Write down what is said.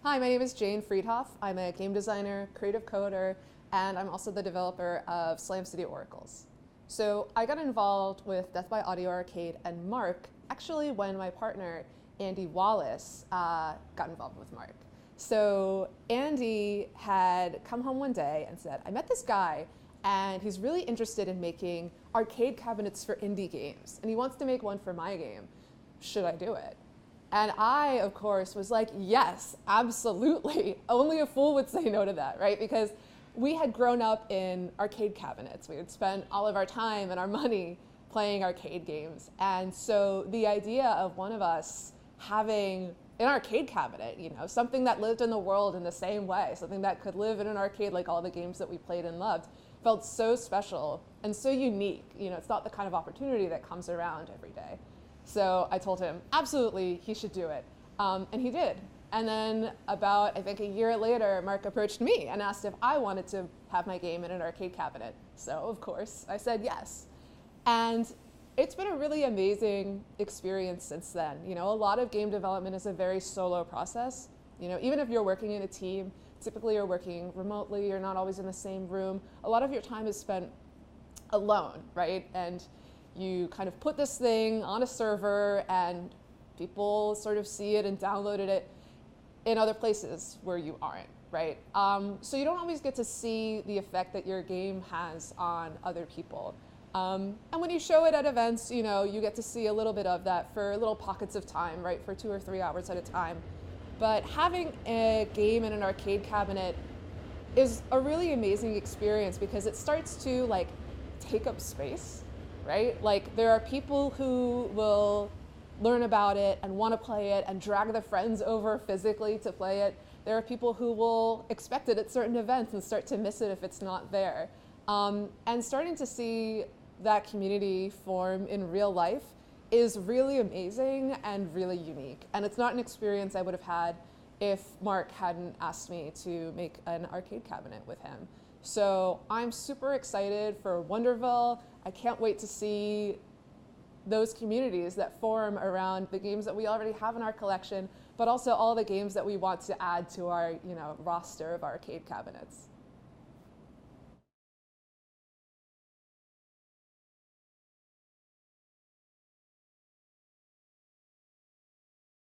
Hi, my name is Jane Friedhoff. I'm a game designer, creative coder, and I'm also the developer of Slam City Oracles. So I got involved with Death by Audio Arcade and Mark actually when my partner, Andy Wallace, got involved with Mark. So Andy had come home one day and said, I met this guy and he's really interested in making arcade cabinets for indie games, and he wants to make one for my game. Should I do it? And I, of course, was like, yes, absolutely. Only a fool would say no to that, right? Because we had grown up in arcade cabinets. We had spent all of our time and our money playing arcade games. And so the idea of one of us having an arcade cabinet, something that lived in the world in the same way, something that could live in an arcade like all the games that we played and loved, felt so special and so unique. It's not the kind of opportunity that comes around every day. So I told him, absolutely, he should do it. And he did. And then about, I think, a year later, Mark approached me and asked if I wanted to have my game in an arcade cabinet. So, of course, I said yes. And it's been a really amazing experience since then. A lot of game development is a very solo process. Even if you're working in a team, typically you're working remotely, you're not always in the same room. A lot of your time is spent alone, right? And you kind of put this thing on a server and people sort of see it and downloaded it in other places where you aren't, right? So you don't always get to see the effect that your game has on other people. And when you show it at events, you get to see a little bit of that for little pockets of time, right? For 2 or 3 hours at a time. But having a game in an arcade cabinet is a really amazing experience because it starts to take up space. Right? There are people who will learn about it and want to play it and drag their friends over physically to play it. There are people who will expect it at certain events and start to miss it if it's not there. And starting to see that community form in real life is really amazing and really unique. And it's not an experience I would have had if Mark hadn't asked me to make an arcade cabinet with him. So I'm super excited for Wonderville. I can't wait to see those communities that form around the games that we already have in our collection, but also all the games that we want to add to our roster of arcade cabinets.